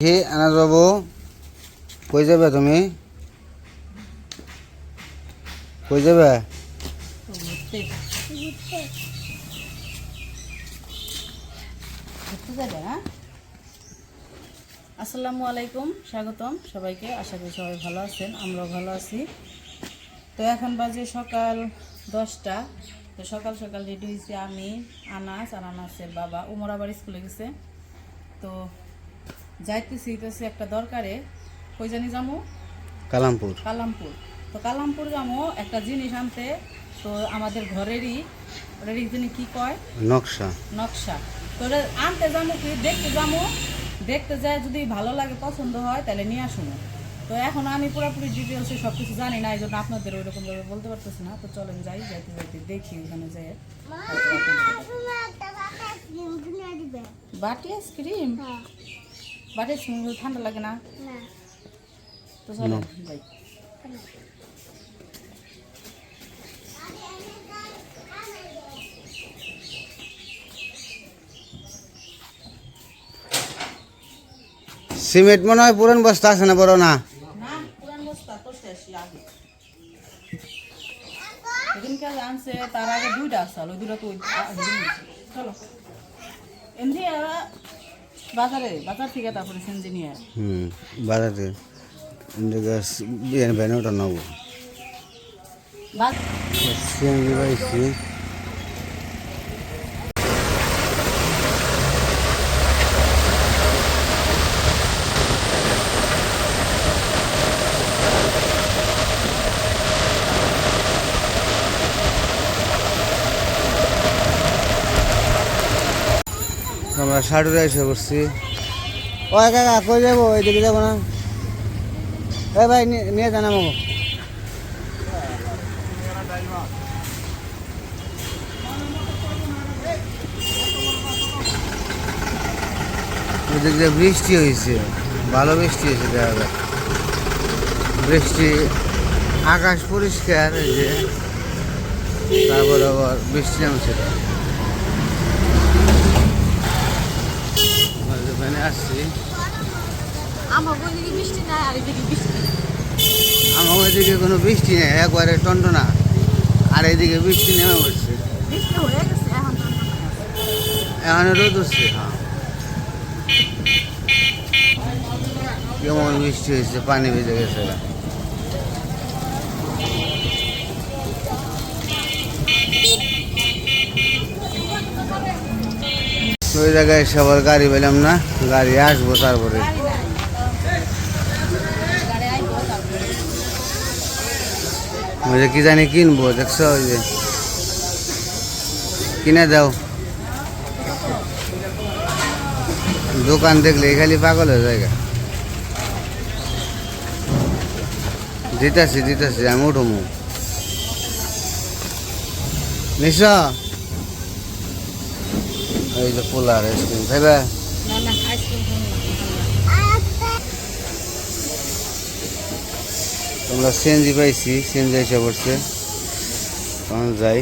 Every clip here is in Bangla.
কি আনাজ বাবু কই যাবে তুমি? কই যাবে? আসসালামু আলাইকুম, স্বাগতম সবাইকে। আশা করি সবাই ভালো আছেন, আমরাও ভালো আছি। তো এখন বাজে সকাল 10টা। তো সকাল সকাল রেডি হয়েছি আমি, আনাস আর আনাসের বাবা উমর আবার স্কুলে গেছে। তো যাইতেছি একটা দরকারে। কই জানি যাবো? কালামপুর। কালামপুর। তো কালামপুর যাবো একটা জিনিস আনতে। তো আমাদের ঘরেরই ওটারই যিনি কি কয় নকশা। নকশা। তো ওটা আনতে যাবো কি দেখতে যাবো, দেখতে যায় যদি ভালো লাগে পছন্দ হয় তাহলে নিয়ে আসুন। তো এখন আমি পুরোপুরি ডিটেলসে সব কিছু জানি না, এই জন্য আপনাদের ওই রকমভাবে বলতে পারতেছি না। তো চলেন যাই, যাইতে যাইতে দেখি ওখানে যাই। বাটি আইসক্রিম? বাটি আইসক্রিম ঠান্ডা লাগে না? তো চলেন যাই। সিমেন্ট মনে হয় পুরান বস্তা আছে না, বড় না? না, পুরান বস্তা তো শেষই আগে। এদিনকে আনছে তার আগে দুইটা আসল, ওই দুটা তো চলো এমনি বাজার থেকে তারপরে সেনজি নিয়ে বাজারে ভ্যানে ওটা নেবো। সিএনজি পাইছি। আমরা সাড়ুরে এসে করছি। ও কাকা কই যাবো? ওইদিকে যাবো না? এ ভাই নিয়ে জানা মামু। ওইদিকে বৃষ্টি হয়েছে, ভালো বৃষ্টি হয়েছে দেখা যায়। বৃষ্টি, আকাশ পরিষ্কার, এই যে তারপর আবার বৃষ্টি নামছে। ওখানে আসছি, আমার ওইদিকে কোনো বৃষ্টি নেই, একবারে টন্টনা। আর এইদিকে বৃষ্টি নেমে পড়ছে, এখন রোদ উঠছে। হ্যাঁ, কেমন বৃষ্টি হয়েছে, পানি বেজে গেছে। ওই জায়গায় সবার গাড়ি পেলাম না, গাড়ি আসবো তারপরে। ওই যে কি জানি কিনবো, দেখছো? ওই যে কিনে দাও। দোকান দেখলে খালি পাগল হয়ে যায়। দিতেছি দিতেছি, আমি উঠবো। নিশ এই যে পোলার আইসক্রিম খাইবা? তোমরা সিএনজি পাইছি, সিএনজি এসে পড়ছে, তখন যাই।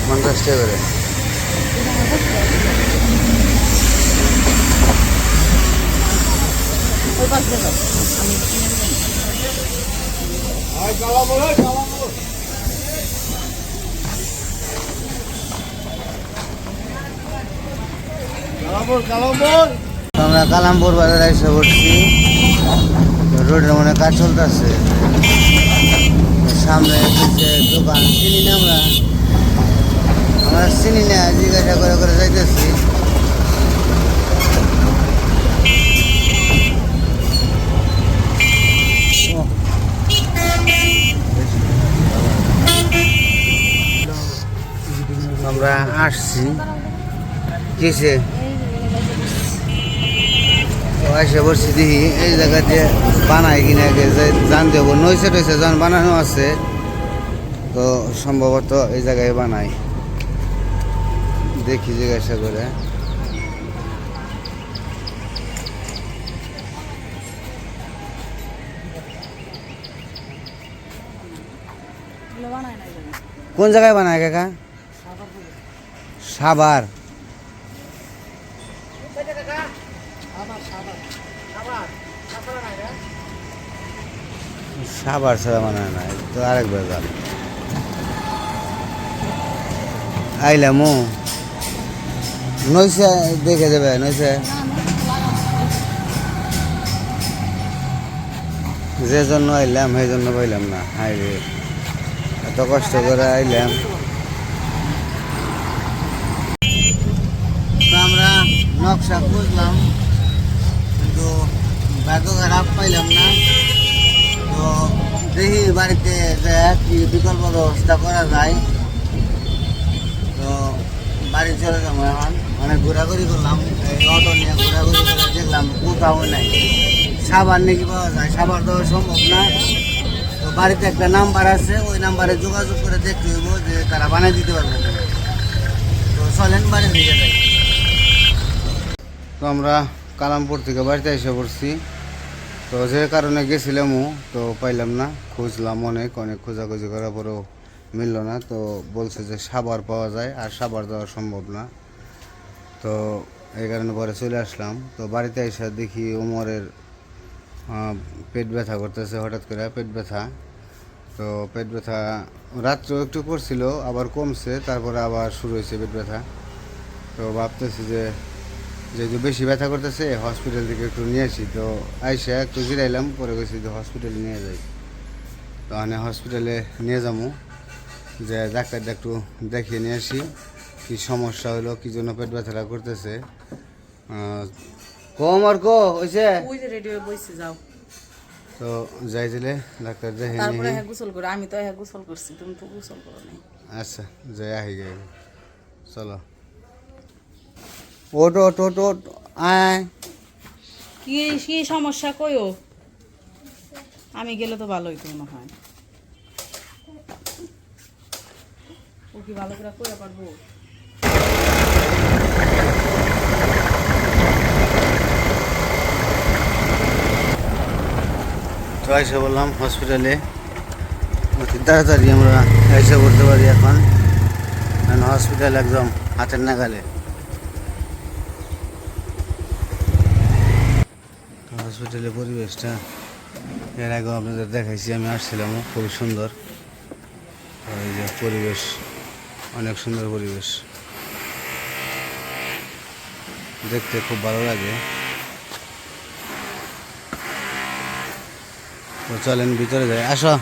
পঞ্চাশ টাকা করে। আমরা কালামপুর বাজারে এসে পড়ছি। রোডের মনে কাজ চলতেছে, সামনে দোকান চিনি না আমরা চিনি না, জিজ্ঞাসা করে করে যাইতেছি। আমরা আসছি কিসে এসে পড়ছি, দেখি এই জায়গাতে বানায় কিনা জানতে হবো। নইসে টইসে যখন বানানো আছে তো সম্ভবত এই জায়গায় বানায়, দেখি জিজ্ঞাসা করে। কোন জায়গায় বানায় কাকা? সাভার। সাভার ছাড়া বানায় না, তো আরেক বেজাল। আইলাম নইসে দেখে দেবে, নইসে যে জন্য আইলাম সেই জন্য পাইলাম না। হাই রে, এত কষ্ট করে আইলাম। তো আমরা নকশা খুঁজলাম, কিন্তু ভাগ্য খারাপ, পাইলাম না। তো দেখি বাড়িতে কি বিকল্প ব্যবস্থা করা যায়। তো বাড়ি চলে যাবো এখন। অনেক ঘোরাঘুরি করলাম, এই অটো নিয়ে ঘোরাঘুরি করে দেখলাম কোথাও নাই। সাবান নাকি পাওয়া যায়, সাবান দেওয়া সম্ভব না। তো বাড়িতে একটা নাম্বার আছে, ওই নাম্বারে যোগাযোগ করে দেখতে হইব যে তারা বানিয়ে দিতে পারবে। তো চলেন বাড়ির দিকে যাই। তো আমরা কালামপুর থেকে বাড়িতে এসে পড়ছি। তো যে কারণে গেছিলামও, তো পাইলাম না। খুঁজলাম অনেক অনেক খোঁজাখুঁজি করার পরেও মিলল না। তো বলছে যে সাবার পাওয়া যায়, আর সাবার দেওয়া সম্ভব না। তো এই কারণে পরে চলে আসলাম। তো বাড়িতে এসে দেখি ওমরের পেট ব্যথা করতেছে, হঠাৎ করে পেট ব্যথা। তো পেট ব্যথা রাত্রেও একটু করছিল, আবার কমছে, তারপরে আবার শুরু হয়েছে পেট ব্যথা। তো ভাবতেছি যে যেহেতু বেশি ব্যথা করতেছে, হসপিটাল থেকে একটু নিয়ে আসি। তো আইসা একটু জিরাইলাম, পরে গেছি যে হসপিটালে নিয়ে যাই। তো আমি হসপিটালে নিয়ে যাবো, যে ডাক্তারটা একটু দেখিয়ে নিয়ে আসি কী সমস্যা হলো, কী জন্য পেট ব্যথাটা করতেছে। কম আর কো হয়েছে, তো যাই দিলে ডাক্তার দেখে তারপরে গোসল করে, আমি তো গোসল করছি, তুমি তো গোসল করো নাই। আচ্ছা যাই আহি গে, চলো ওটো ওটো ওটো আয়। কি কি সমস্যা কইও, আমি গেলে তো ভালোই তো মনে হয়। ও কি ভালো করে কইয়া পারবো? তো এসে বললাম হসপিটালে, অতি তাড়াতাড়ি আমরা এসে পড়তে পারি এখন, কারণ হসপিটাল একদম হাতের নাগালে। হসপিটালের পরিবেশটা এর আগেও আপনাদের দেখাইছি, আমি আসছিলাম, খুবই সুন্দর। এই যে পরিবেশ, অনেক সুন্দর পরিবেশ, দেখতে খুব ভালো লাগে। তো চলেন ভিতরে যাই, আসো।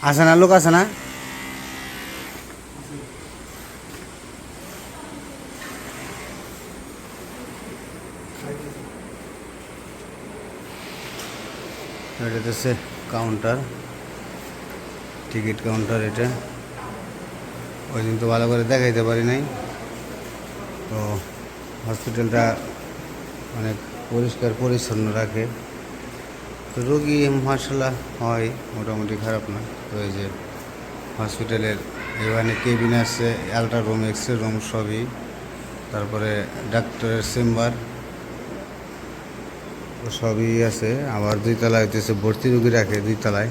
আছে না লোক, আছে না? এটা হচ্ছে কাউন্টার, টিকিট কাউন্টার। এটা ওই দিন তো ভালো করে দেখাইতে পারি নাই। তো হসপিটালটা অনেক পরিষ্কার পরিচ্ছন্ন রাখে। তো রোগী মাশাআল্লাহ হয়, মোটামুটি খারাপ না। তো এই যে হসপিটালের এখানে কেবিন আছে, আলট্রা রুম, এক্সরে রুম সবই, তারপরে ডাক্তারের চেম্বার সবই আছে। আবার 2 তলায় হইতেছে ভর্তি রোগী রাখে, 2 তলায়।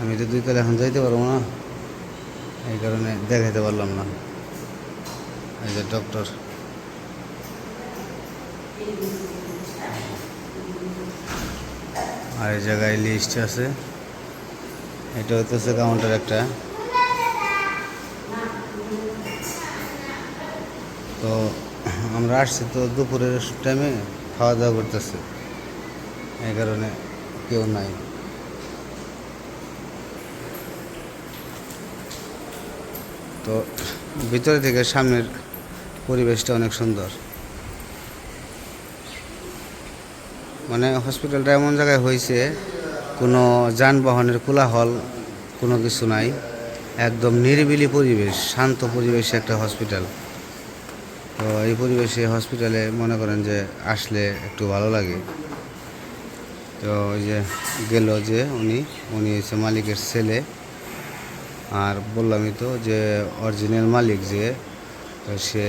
আমি তো 2 তলায় এখন যাইতে পারবো না, এই কারণে দেখাইতে পারলাম না। এই যে ডক্টর, আর এই জায়গায় লিস্ট আছে। এটা হইতেছে কাউন্টার একটা। তো আমরা আসছি তো দুপুরের টাইমে, খাওয়া দাওয়া করতেছে, এই কারণে কেউ নাই। তো ভিতরে থেকে সামনের পরিবেশটা অনেক সুন্দর। মানে হসপিটালটা এমন জায়গায় হয়েছে, কোনো যানবাহনের কোলাহল কোনো কিছু নাই, একদম নিরিবিলি পরিবেশ, শান্ত পরিবেশে একটা হসপিটাল। তো এই পরিবেশে হসপিটালে মনে করেন যে আসলে একটু ভালো লাগে। তো ওই যে গেল যে উনি হচ্ছে মালিকের ছেলে। আর বললামই তো যে অরিজিনাল মালিক যে, তো সে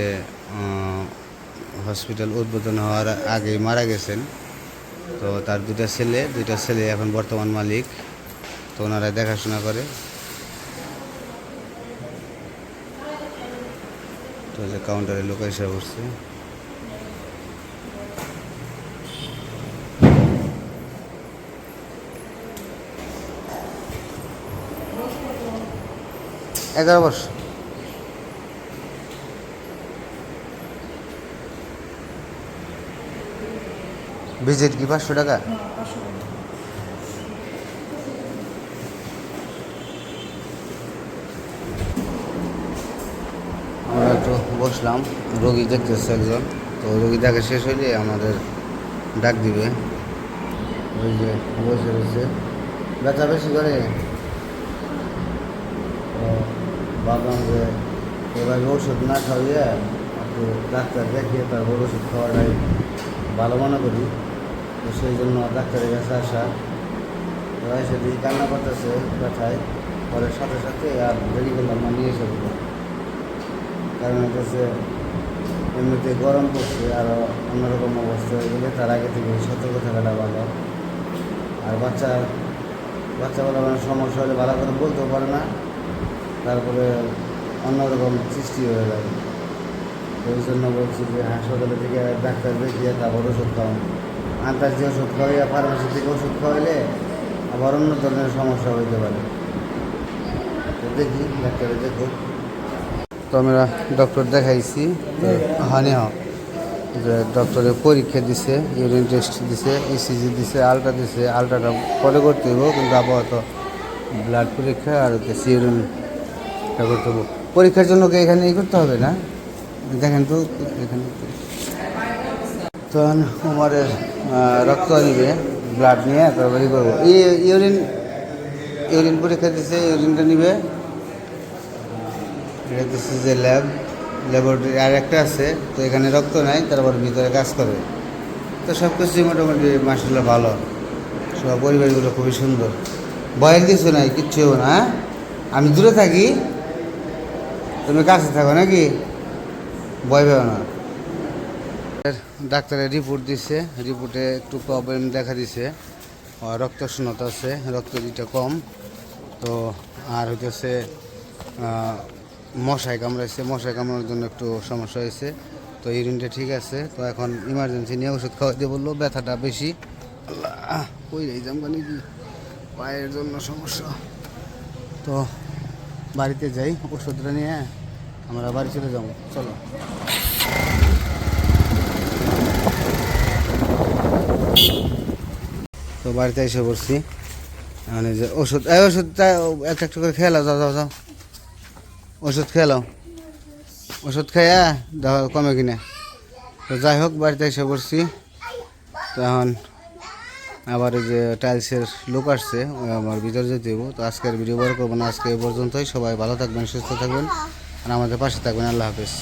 হসপিটাল উদ্বোধন হওয়ার আগেই মারা গেছেন। তো তার দুইটা ছেলে এখন বর্তমান মালিক, তো ওনারা দেখাশোনা করে। তো যে কাউন্টারে লোক এসে বসছে। এগারো বছর। ভিজিট কি 500 টাকা? আমরা একটু বসলাম, রোগী দেখতেছে একজন। তো রোগী দেখা শেষ হইলে আমাদের ডাক দিবে। ওই যে বসে রয়েছে, ব্যথা বেশি করে। তো ভাবলাম যে এবার ওষুধ না খাওয়াইয়া একটু ডাক্তার দেখিয়ে তারপর ওষুধ খাওয়াটাই ভালো মনে করি। তো সেই জন্য ডাক্তারের কাছে আসা। তো এসে দিই কান্না করতেছে ব্যথায়, পরের সাথে সাথে আর দেরি করলাম না, নিয়ে এসে দিলাম। কারণ হচ্ছে এমনিতে গরম পড়ছে, আরও অন্যরকম অবস্থা হয়ে গেলে তার আগে থেকে সতর্ক থাকাটা ভালো। আর বাচ্চাগুলো মানে সমস্যা হলে ভালো করে বলতেও পারে না, তারপরে অন্যরকম সৃষ্টি হয়ে যায়। ওই জন্য বলছি যে হাসপাতালে থেকে ডাক্তার দেখিয়ে তারপর ওষুধ খাওয়ানো। আন্দাজ যে ওষুধ খাওয়াইয়া ফার্মেসি থেকে ওষুধ খাওয়াইলে আবার অন্য ধরনের সমস্যা হইতে পারে। তো দেখি ডাক্তারে দেখো। তো আমরা ডক্টর দেখাইছি, হানি যে ডক্টরে পরীক্ষা দিছে, ইউরিন টেস্ট দিছে, ইসিজি দিছে, আলট্রা দিছে। আলট্রাটা পরে করতে হইব, কিন্তু আপাতত ব্লাড পরীক্ষা আর হচ্ছে ইউরিনটা করতে হবো। পরীক্ষার জন্য কি এখানে করতে হবে না? দেখেন তো এখানে। তো উমারের রক্ত নিবে, ব্লাড নিয়ে তারপরে করবো। ইউরিন পরীক্ষা দিছে, ইউরিনটা নিবে। এটা দিচ্ছে যে ল্যাবরেটরি আর একটা আছে। তো এখানে রক্ত নাই, তারপর ভিতরে কাজ করে। তো সব কিছুই মোটামুটি মাশাআল্লাহ ভালো। সব পরিবেশগুলো খুবই সুন্দর। ভয়ের কিছু নাই, কিচ্ছু না। হ্যাঁ, আমি দূরে থাকি, তুমি কাছে থাকো নাকি? ভয় পেও না। ডাক্তারের রিপোর্ট দিছে, রিপোর্টে একটু প্রবলেম দেখা দিছে। রক্ত শূন্যতা আছে, রক্ত দিটা কম। তো আর হইতেছে মশায় কামড়াইছে, মশায় কামড়ানোর জন্য একটু সমস্যা হয়েছে। তো ইউরিনটা ঠিক আছে। তো এখন ইমার্জেন্সি নিয়ে ওষুধ খাওয়াইতে বললো, ব্যথাটা বেশি। আল্লাহ, কই রে যাম মানে কি পায়ের জন্য সমস্যা। তো বাড়িতে যাই, ওষুধটা নিয়ে আমরা বাড়ি চলে যাবো। চলো। তো বাড়িতে এসে পড়ছি, মানে যে ওষুধটা একটা একটা করে খেয়ে যাও যাও যাও, ওষুধ খেয়ে নাও, ওষুধ খাইয়া দেখো কমে কিনা। তো যাই হোক, বাড়িতে এসে পড়ছি। তো এখন আবার এই যে টাইলসের লোক আসছে, ওই আমার ভিতরে যেতে দেবো। তো আজকের ভিডিও বড় করবো না, আজকে এই পর্যন্তই। সবাই ভালো থাকবেন, সুস্থ থাকবেন, আর আমাদের পাশে থাকবেন। আল্লাহ হাফেজ।